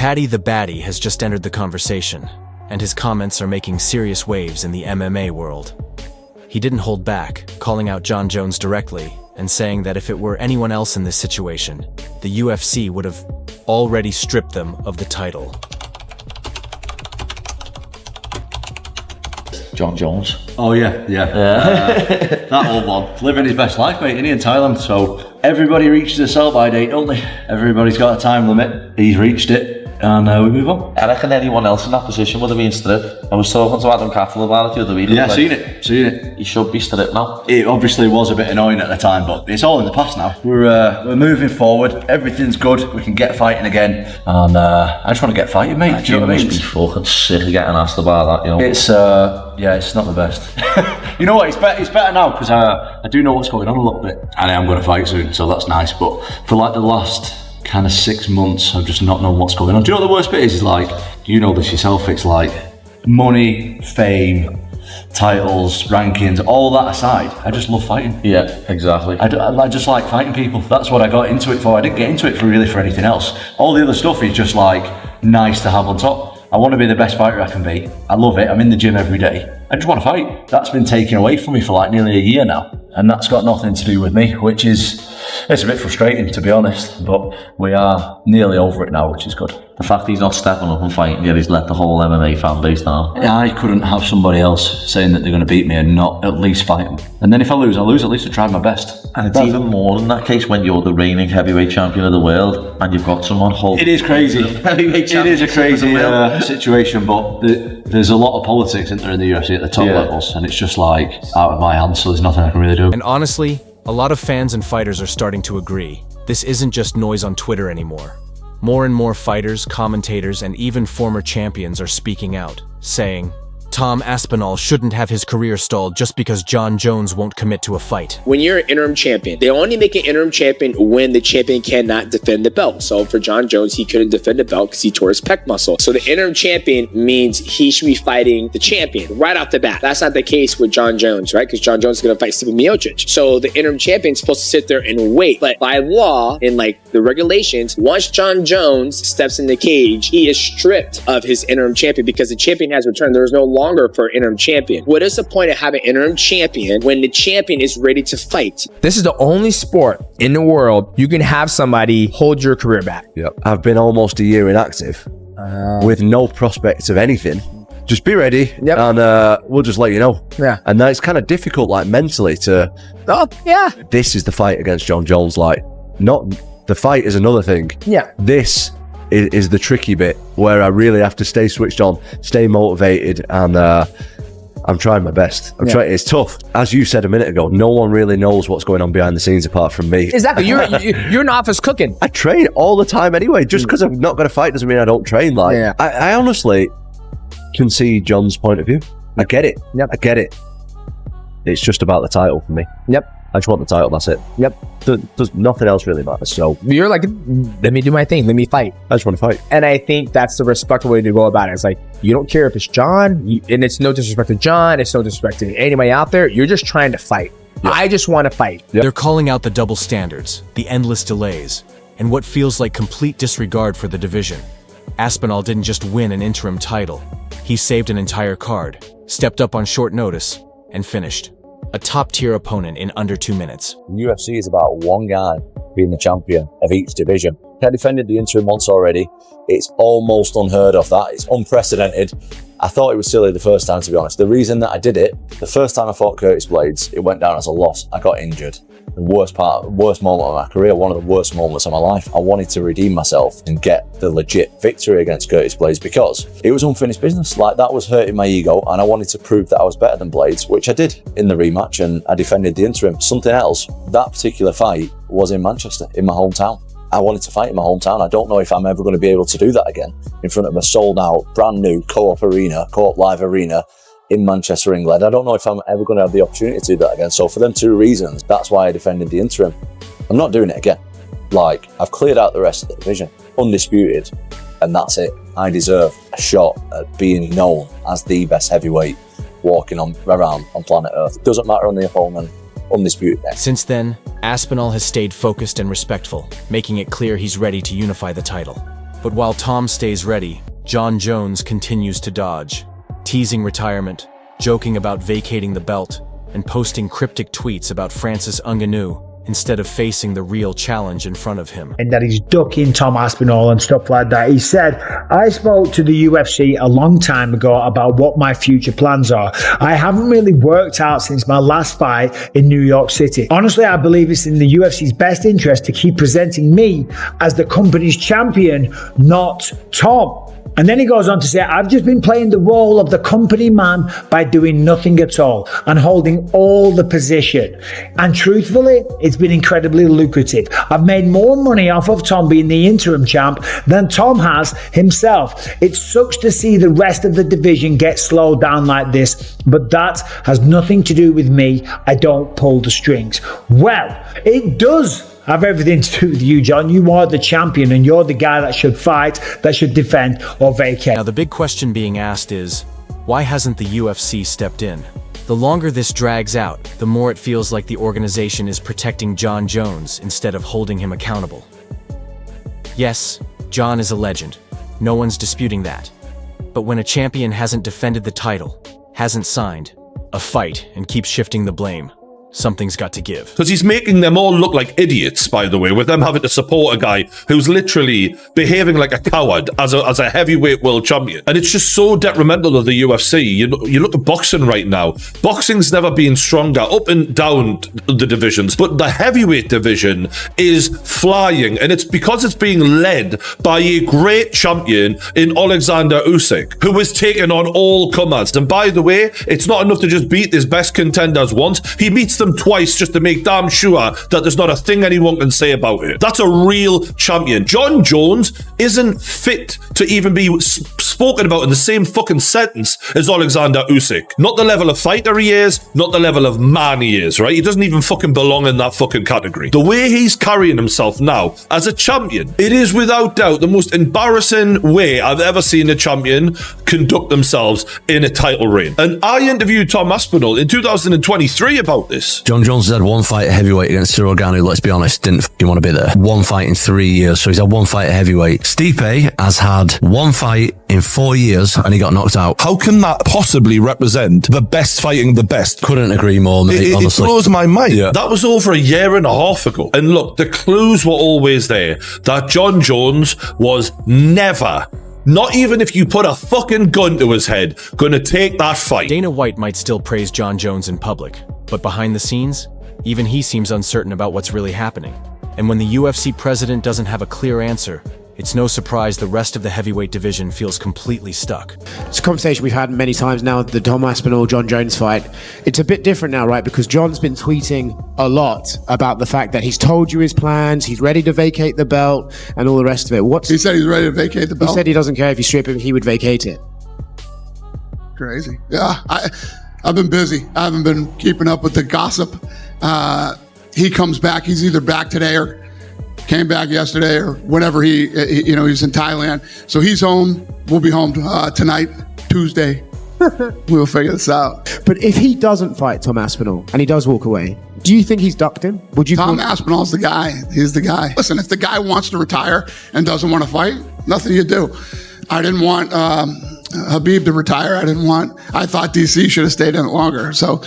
Paddy the Baddy has just entered the conversation, and his comments are making serious waves in the MMA world. He didn't hold back, calling out Jon Jones directly and saying that if it were anyone else in this situation, the UFC would have already stripped them of the title. Jon Jones. Oh yeah. That old one, living his best life, mate, isn't he, in Thailand? So everybody reaches a sell-by date, don't they? Everybody's got a time limit. He's reached it, and we move on. I reckon anyone else in that position would have been stripped. I was talking to Adam Cattell about it the other week. Yeah, seen it. He should be stripped now. It obviously was a bit annoying at the time, but it's all in the past now. We're moving forward. Everything's good. We can get fighting again, and I just want to get fighting, mate. Do you know what I mean? Must be fucking sick of getting asked about that, you know. It's not the best. You know what? It's better now because I do know what's going on a little bit, and I am going to fight soon, so that's nice. But for like the last kind of 6 months, I've just not known what's going on. Do you know what the worst bit is? Is like, you know this yourself. It's like money, fame, titles, rankings, all that aside, I just love fighting. Yeah, exactly. I just like fighting people. That's what I got into it for. I didn't get into it for anything else. All the other stuff is just like nice to have on top. I want to be the best fighter I can be. I love it. I'm in the gym every day. I just want to fight. That's been taken away from me for like nearly a year now. And that's got nothing to do with me, which is, it's a bit frustrating to be honest, but we are nearly over it now, which is good. The fact he's not stepping up and fighting yet, he's let the whole MMA fan base down. I couldn't have somebody else saying that they're going to beat me and not at least fight them. And then if I lose, at least I tried my best. And it's even more in that case when you're the reigning heavyweight champion of the world and you've got someone holding. It is crazy. It is a crazy situation, but there's a lot of politics, isn't there, in the UFC at the top levels, and it's just like out of my hands, so there's nothing I can really do. And honestly, a lot of fans and fighters are starting to agree. This isn't just noise on Twitter anymore. More and more fighters, commentators, and even former champions are speaking out, saying, Tom Aspinall shouldn't have his career stalled just because Jon Jones won't commit to a fight. When you're an interim champion, they only make an interim champion when the champion cannot defend the belt. So for Jon Jones, he couldn't defend the belt because he tore his pec muscle. So the interim champion means he should be fighting the champion right off the bat. That's not the case with Jon Jones, right? Because Jon Jones is going to fight Stipe Miocic. So the interim champion is supposed to sit there and wait. But by law, in like the regulations, once Jon Jones steps in the cage, he is stripped of his interim champion because the champion has returned. There is no longer for interim champion. What is the point of having an interim champion when the champion is ready to fight? This is the only sport in the world you can have somebody hold your career back. Yep. I've been almost a year inactive with no prospects of anything. Just be ready, and we'll just let you know. Yeah. And that's kind of difficult, like mentally, to. Oh yeah. This is the fight against Jon Jones. Like, not the fight is another thing. Yeah. This is the tricky bit where I really have to stay switched on, stay motivated, and I'm trying my best. I'm trying. It's tough. As you said a minute ago, no one really knows what's going on behind the scenes apart from me. Exactly. You're in office cooking. I train all the time anyway. Just because I'm not going to fight doesn't mean I don't train. Like, I honestly can see Jon's point of view. I get it. Yep. I get it. It's just about the title for me. Yep. I just want the title, that's it. Yep. There's nothing else really matters. So you're like, let me do my thing. Let me fight. I just want to fight. And I think that's the respectful way to go about it. It's like, you don't care if it's Jon, and it's no disrespect to Jon, it's no disrespect to anybody out there. You're just trying to fight. Yep. I just want to fight. Yep. They're calling out the double standards, the endless delays, and what feels like complete disregard for the division. Aspinall didn't just win an interim title. He saved an entire card, stepped up on short notice, and finished. A top-tier opponent in under 2 minutes. UFC is about one guy being the champion of each division. I defended the interim once already. It's almost unheard of that. It's unprecedented. I thought it was silly the first time, to be honest. The reason that I did it, the first time I fought Curtis Blades, it went down as a loss. I got injured. The worst moment of my career, one of the worst moments of my life. I wanted to redeem myself and get the legit victory against Curtis Blades because it was unfinished business. Like, that was hurting my ego, and I wanted to prove that I was better than Blades, which I did in the rematch, and I defended the interim. Something else, that particular fight was in Manchester, in my hometown. I wanted to fight in my hometown. I don't know if I'm ever going to be able to do that again in front of a sold out, brand new Co-op Live arena in Manchester, England. I don't know if I'm ever going to have the opportunity to do that again. So for them two reasons, that's why I defended the interim. I'm not doing it again. Like, I've cleared out the rest of the division, undisputed, and that's it. I deserve a shot at being known as the best heavyweight walking around on planet Earth. It doesn't matter on the opponent. Undisputed next. Since then, Aspinall has stayed focused and respectful, making it clear he's ready to unify the title. But while Tom stays ready, Jon Jones continues to dodge, teasing retirement, joking about vacating the belt, and posting cryptic tweets about Francis Ngannou instead of facing the real challenge in front of him. And that he's ducking Tom Aspinall and stuff like that. He said, I spoke to the UFC a long time ago about what my future plans are. I haven't really worked out since my last fight in New York City. Honestly, I believe it's in the UFC's best interest to keep presenting me as the company's champion, not Tom. And then he goes on to say, I've just been playing the role of the company man by doing nothing at all and holding all the position. And truthfully, it's been incredibly lucrative. I've made more money off of Tom being the interim champ than Tom has himself. It sucks to see the rest of the division get slowed down like this, but that has nothing to do with me. I don't pull the strings. Well, it does have everything to do with you, Jon. You are the champion and you're the guy that should fight, that should defend or vacate. Now the big question being asked is, why hasn't the UFC stepped in? The longer this drags out, the more it feels like the organization is protecting Jon Jones instead of holding him accountable. Yes, Jon is a legend. No one's disputing that. But when a champion hasn't defended the title, hasn't signed a fight, and keeps shifting the blame, something's got to give. Because he's making them all look like idiots, by the way, with them having to support a guy who's literally behaving like a coward as a heavyweight world champion. And it's just so detrimental to the UFC. You look at boxing right now. Boxing's never been stronger, up and down the divisions. But the heavyweight division is flying. And it's because it's being led by a great champion in Alexander Usyk, who is taking on all comers. And by the way, it's not enough to just beat his best contenders once. He beats them twice just to make damn sure that there's not a thing anyone can say about it. That's a real champion. Jon Jones isn't fit to even be spoken about in the same fucking sentence as Alexander Usyk. Not the level of fighter he is, not the level of man he is, right? He doesn't even fucking belong in that fucking category. The way he's carrying himself now as a champion, it is without doubt the most embarrassing way I've ever seen a champion conduct themselves in a title reign. And I interviewed Tom Aspinall in 2023 about this. Jon Jones has had one fight at heavyweight against Cyril Gane, let's be honest, didn't fucking want to be there. One fight in 3 years, so he's had one fight at heavyweight. Stipe has had one fight in 4 years and he got knocked out. How can that possibly represent the best fighting the best? Couldn't agree more, mate, honestly. It blows my mind. Yeah. That was over a year and a half ago. And look, the clues were always there that Jon Jones was never, not even if you put a fucking gun to his head, gonna take that fight. Dana White might still praise Jon Jones in public, but behind the scenes, even he seems uncertain about what's really happening. And when the UFC president doesn't have a clear answer, it's no surprise the rest of the heavyweight division feels completely stuck. It's a conversation we've had many times now, the Tom Aspinall, Jon Jones fight. It's a bit different now, right? Because Jon's been tweeting a lot about the fact that he's told you his plans, he's ready to vacate the belt, and all the rest of it. He said he's ready to vacate the belt? He said he doesn't care if you strip him, he would vacate it. Crazy. Yeah, I've been busy. I haven't been keeping up with the gossip. He comes back. He's either back today or came back yesterday or whenever he's in Thailand. So he's home. We'll be home tonight, Tuesday. We'll figure this out. But if he doesn't fight Tom Aspinall and he does walk away, do you think he's ducked him? Tom Aspinall's the guy. He's the guy. Listen, if the guy wants to retire and doesn't want to fight, nothing you do. I didn't want Habib to retire. I thought DC should have stayed in it longer. So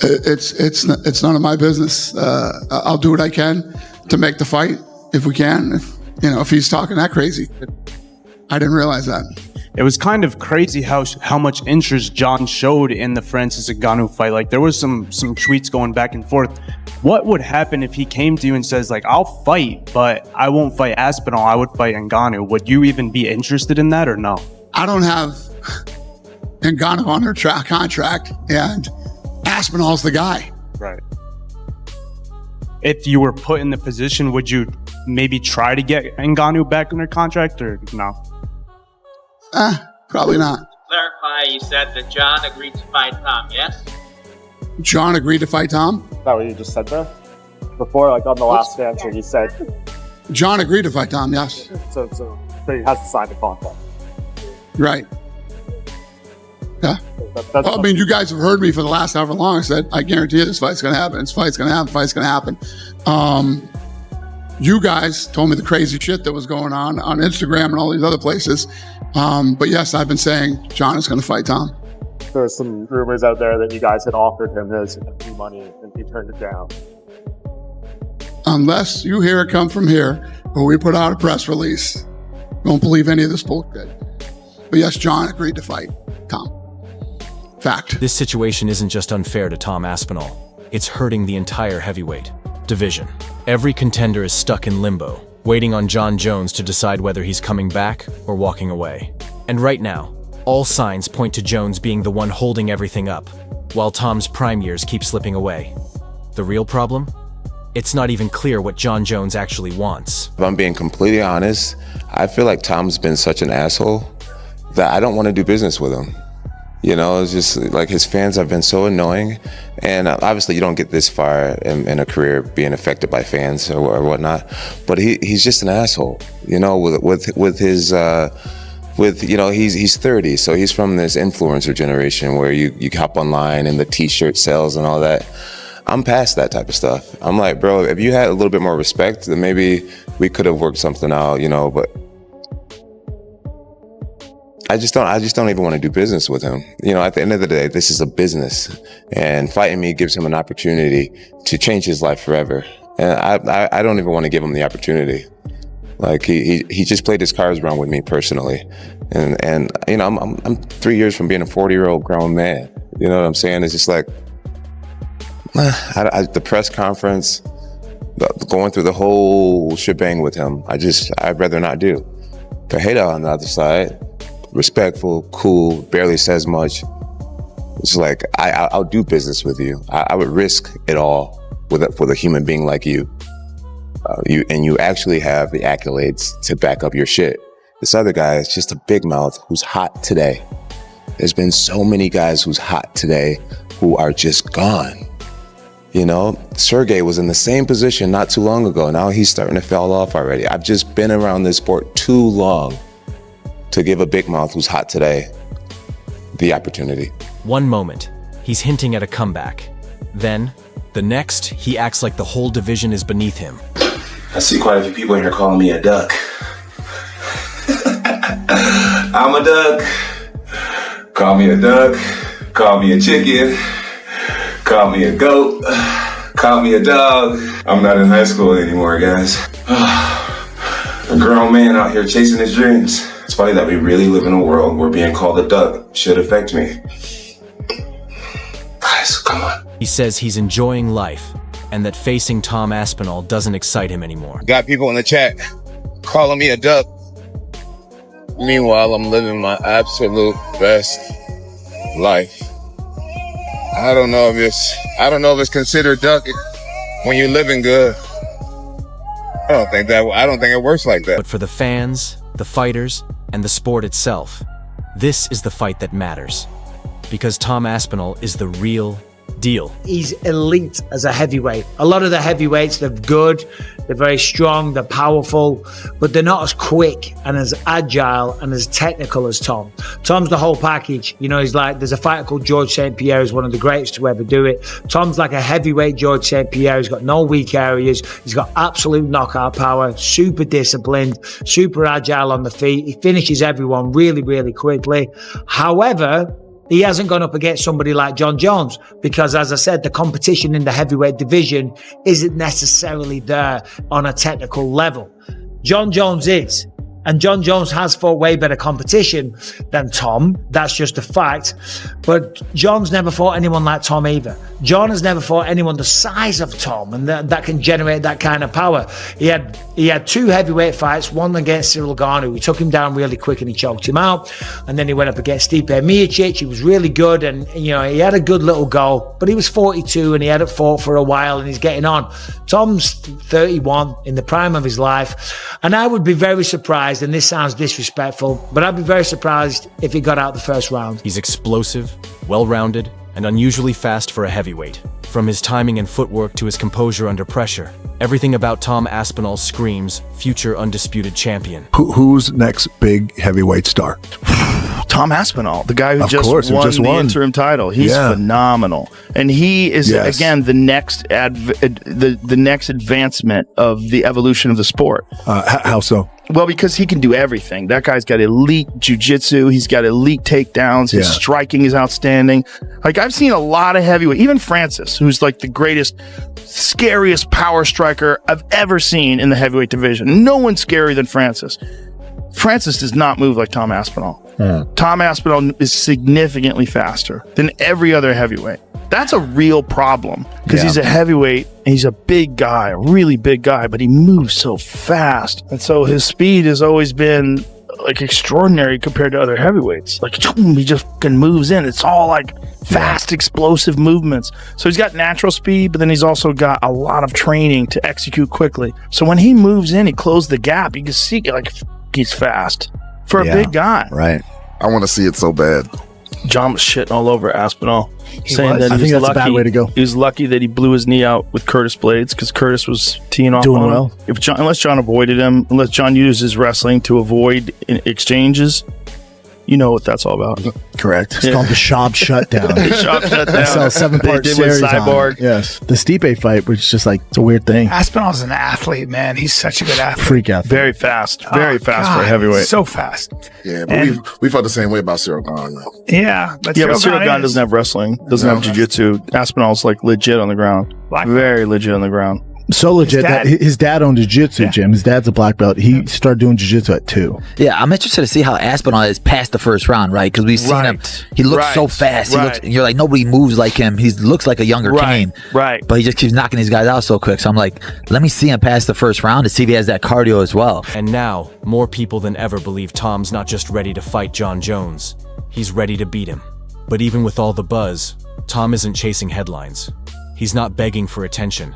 it's none of my business. I'll do what I can to make the fight if we can. If he's talking that crazy, I didn't realize that. It was kind of crazy how much interest Jon showed in the Francis Ngannou fight. Like there was some tweets going back and forth. What would happen if he came to you and says like, I'll fight, but I won't fight Aspinall, I would fight Ngannou? Would you even be interested in that or no? I don't have Ngannou on their contract, and Aspinall's the guy. Right. If you were put in the position, would you maybe try to get Ngannou back under contract or no? Probably not. To clarify, you said that Jon agreed to fight Tom, yes? Jon agreed to fight Tom? Is that what you just said there? Before, like on the last answer, you said... Jon agreed to fight Tom, yes. So he has to sign the contract. Right. Yeah. I mean, you guys have heard me for the last however long. I said, I guarantee you this fight's going to happen. This fight's going to happen. Fight's going to happen. You guys told me the crazy shit that was going on Instagram and all these other places. But yes, I've been saying Jon is going to fight Tom. There's some rumors out there that you guys had offered him this money and he turned it down. Unless you hear it come from here, or we put out a press release, don't believe any of this bullshit. But yes, Jon agreed to fight Tom. Fact. This situation isn't just unfair to Tom Aspinall. It's hurting the entire heavyweight division. Every contender is stuck in limbo, waiting on Jon Jones to decide whether he's coming back or walking away. And right now, all signs point to Jones being the one holding everything up, while Tom's prime years keep slipping away. The real problem? It's not even clear what Jon Jones actually wants. If I'm being completely honest, I feel like Tom's been such an asshole that I don't want to do business with him. You know, it's just like his fans have been so annoying. And obviously you don't get this far in a career being affected by fans or whatnot, but he's just an asshole, you know, with his, you know, he's 30, so he's from this influencer generation where you hop online and the t-shirt sales and all that. I'm past that type of stuff. I'm like, bro, if you had a little bit more respect, then maybe we could have worked something out, you know, but I just don't even want to do business with him. You know, at the end of the day, this is a business, and fighting me gives him an opportunity to change his life forever. And I don't even want to give him the opportunity. Like he just played his cards wrong with me personally. And you know, I'm 3 years from being a 40-year-old grown man. You know what I'm saying? It's just like, the press conference, going through the whole shebang with him, I'd rather not do. Paddy on the other side, respectful, cool, barely says much. It's like, I'll do business with you. I would risk it all with a human being like you. You actually have the accolades to back up your shit. This other guy is just a big mouth who's hot today. There's been so many guys who's hot today who are just gone. You know, Sergey was in the same position not too long ago. Now he's starting to fall off already. I've just been around this sport too long to give a big mouth who's hot today the opportunity. One moment, he's hinting at a comeback. Then, the next, he acts like the whole division is beneath him. I see quite a few people in here calling me a duck. I'm a duck. Call me a duck. Call me a chicken. Call me a goat. Call me a dog. I'm not in high school anymore, guys. A grown man out here chasing his dreams. It's funny that we really live in a world where being called a duck should affect me. Guys, come on. He says he's enjoying life, and that facing Tom Aspinall doesn't excite him anymore. Got people in the chat calling me a duck. Meanwhile, I'm living my absolute best life. I don't know if it's considered duck when you're living good. I don't think it works like that. But for the fans, the fighters, and the sport itself, this is the fight that matters. Because Tom Aspinall is the real deal. He's elite as a heavyweight. A lot of the heavyweights, they're good, they're very strong, they're powerful, but they're not as quick and as agile and as technical as Tom. Tom's the whole package. You know, he's like, there's a fighter called George St. Pierre, who's one of the greatest to ever do it. Tom's like a heavyweight George St. Pierre. He's got no weak areas. He's got absolute knockout power, super disciplined, super agile on the feet. He finishes everyone really, really quickly. However, he hasn't gone up against somebody like Jon Jones because, as I said, the competition in the heavyweight division isn't necessarily there on a technical level. Jon Jones is. And Jon Jones has fought way better competition than Tom. That's just a fact. But Jon's never fought anyone like Tom either. Jon has never fought anyone the size of Tom, and that can generate that kind of power. He had two heavyweight fights, one against Cyril Garner. He took him down really quick and he choked him out. And then he went up against Stipe Miocic. He was really good, and you know, he had a good little go, but he was 42 and he hadn't fought for a while and he's getting on. Tom's 31 in the prime of his life. And I would be very surprised, and this sounds disrespectful, but I'd be very surprised if he got out the first round. He's explosive, well-rounded, and unusually fast for a heavyweight. From his timing and footwork to his composure under pressure, everything about Tom Aspinall screams future undisputed champion. Who's next big heavyweight star? Tom Aspinall, the guy who Of just course, who won just the won. interim title. He's Yeah. phenomenal, and he is again the next the next advancement of the evolution of the sport. How so? Well, because he can do everything. That guy's got elite jiu-jitsu. He's got elite takedowns. His Yeah. striking is outstanding. Like, I've seen a lot of heavyweight, even Francis, who's like the greatest, scariest power striker I've ever seen in the heavyweight division. No one's scarier than Francis. Francis does not move like Tom Aspinall. Tom Aspinall is significantly faster than every other heavyweight. That's a real problem because he's a heavyweight and he's a big guy, a really big guy, but he moves so fast. And so his speed has always been like extraordinary compared to other heavyweights. Like he just fucking moves in. It's all like fast, explosive movements. So he's got natural speed, but then he's also got a lot of training to execute quickly. So when he moves in, he closes the gap. You can see like he's fast for a big guy. Right. I want to see it so bad. John was shitting all over Aspinall, saying was? that I he think was that's a bad lucky. way to go. He was lucky that he blew his knee out with Curtis Blades because Curtis was teeing off Doing on him. well. Unless John avoided him, unless John used his wrestling to avoid exchanges, you know what that's all about. Correct. It's called the Shop Shutdown. The Shop Shutdown. I saw a 7-part They did with series on Cyborg. it. Yes. The Stipe fight, which is just like, it's a weird thing. Aspinall's an athlete, man. He's such a good athlete. Freak athlete. Very fast. Very fast for a God, heavyweight. So fast. Yeah, but And- we felt the same way about Cyril Gahn. though. Yeah, but Yeah, but Cyril Gahn Gahn is- doesn't have wrestling, doesn't have jiu-jitsu. Aspinall's like legit on the ground. Very legit on the ground. So legit dad- that his dad owned jiu-jitsu gym. His dad's a black belt. He started doing jiu-jitsu at 2. Yeah, I'm interested to see how Aspinall is past the first round, right? Because we've seen him. He looks so fast. He looks, you're like, nobody moves like him. He looks like a younger Kane. Right. But he just keeps knocking these guys out so quick. So I'm like, let me see him past the first round to see if he has that cardio as well. And now, more people than ever believe Tom's not just ready to fight Jon Jones, he's ready to beat him. But even with all the buzz, Tom isn't chasing headlines. He's not begging for attention.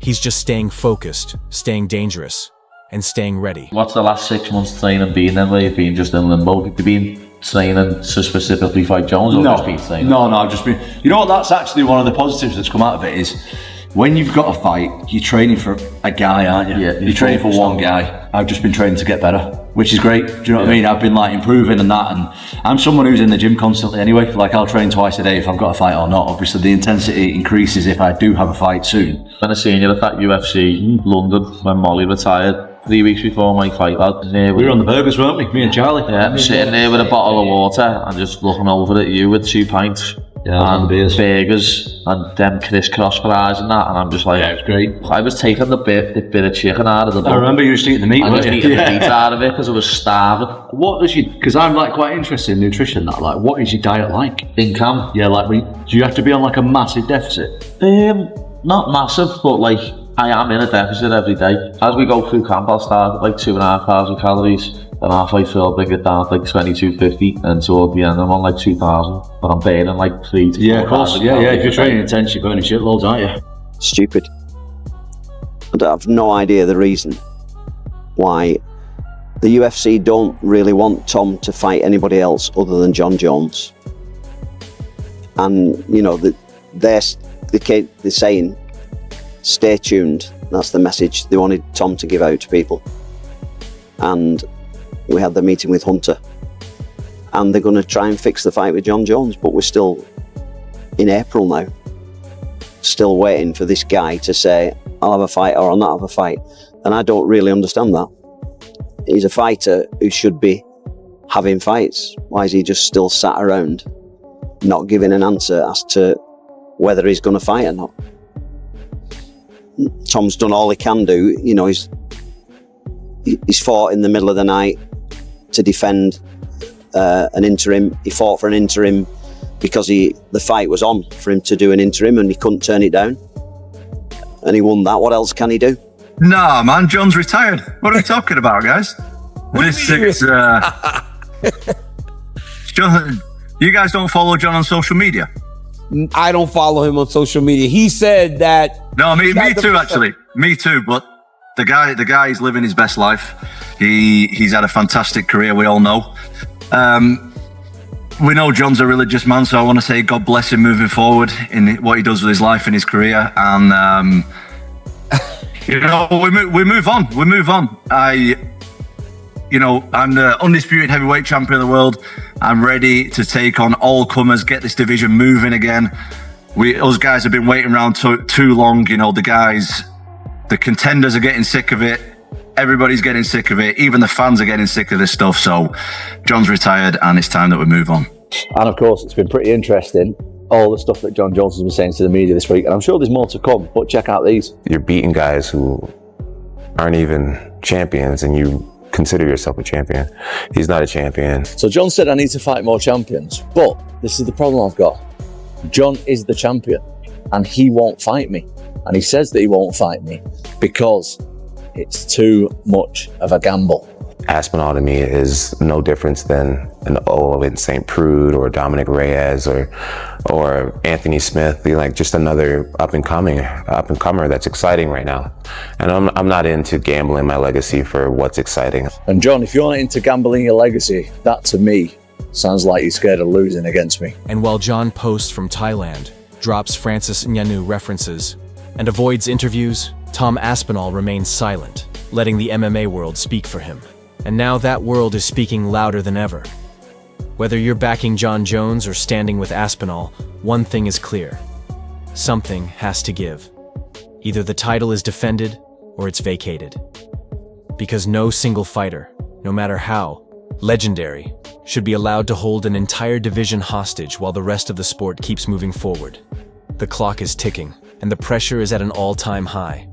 He's just staying focused, staying dangerous, and staying ready. What's the last 6 months training been then, where you've been just in limbo? Have you been training to specifically fight Jones, or just been training? No, I've just been. You know what? That's actually one of the positives that's come out of it is when you've got a fight, you're training for a guy, aren't you? Yeah, you're training for one guy. I've just been training to get better, which is great. Do you know what I mean? I've been like improving and that, and I'm someone who's in the gym constantly anyway. Like I'll train twice a day if I've got a fight or not. Obviously, the intensity increases if I do have a fight soon. When I seen you at that UFC in London when Molly retired 3 weeks before my fight, lad. We were on the burgers, weren't we? Me and Charlie. Yeah, sitting there with a bottle of water and just looking over at you with 2 pints. And burgers and them crisscross fries and that, and I'm just like, yeah, it's great. I was taking the bit of chicken out of the bun. I remember you used to eat the meat, I was weren't you? eating the meat out of it because I was starving. What is your, because I'm like quite interested in nutrition, that like, what is your diet like? In camp? Yeah, like, do you have to be on like a massive deficit? Not massive, but like, I am in a deficit every day. As we go through camp, I'll start at like 2,500 calories. Then halfway through, I'll bring it down to like 2,250, and toward the end, I'm on like 2,000. But I'm burning like 3 to 4,000. Yeah, of course. Yeah. If you're training intense, you're burning shitloads, aren't you? Stupid. I have no idea the reason why the UFC don't really want Tom to fight anybody else other than Jon Jones. And, you know, they're saying, stay tuned. That's the message they wanted Tom to give out to people. And we had the meeting with Hunter. And they're going to try and fix the fight with Jon Jones, but we're still in April now. Still waiting for this guy to say, I'll have a fight or I'll not have a fight. And I don't really understand that. He's a fighter who should be having fights. Why is he just still sat around, not giving an answer as to whether he's going to fight or not? Tom's done all he can do. You know, he's fought in the middle of the night to defend an interim. He fought for an interim because the fight was on for him to do an interim and he couldn't turn it down. And he won that. What else can he do? Nah, man, John's retired. What are we talking about, guys? John, you guys don't follow John on social media? I don't follow him on social media. He said that. No, me too, actually. Me too, but the guy is living his best life. He's had a fantastic career, we all know. We know John's a religious man, so I want to say God bless him moving forward in what he does with his life and his career. And you know, we move on. you know, I'm the undisputed heavyweight champion of the world. I'm ready to take on all comers, get this division moving again. Us guys have been waiting around too long. You know, the contenders are getting sick of it. Everybody's getting sick of it. Even the fans are getting sick of this stuff. So Jon's retired and it's time that we move on. And of course, it's been pretty interesting, all the stuff that Jon Jones has been saying to the media this week. And I'm sure there's more to come, but check out these. You're beating guys who aren't even champions and you consider yourself a champion. He's not a champion. So Jon said I need to fight more champions, but this is the problem I've got. Jon is the champion and he won't fight me. And he says that he won't fight me because it's too much of a gamble. Aspinall to me is no difference than an Owen St. Prude or Dominic Reyes or Anthony Smith. They're like just another up and comer that's exciting right now. And I'm not into gambling my legacy for what's exciting. And Jon, if you're not into gambling your legacy, that to me sounds like you're scared of losing against me. And while Jon posts from Thailand, drops Francis Ngannou references, and avoids interviews, Tom Aspinall remains silent, letting the MMA world speak for him. And now that world is speaking louder than ever. Whether you're backing Jon Jones or standing with Aspinall, one thing is clear. Something has to give. Either the title is defended or it's vacated. Because no single fighter, no matter how legendary, should be allowed to hold an entire division hostage while the rest of the sport keeps moving forward. The clock is ticking, and the pressure is at an all-time high.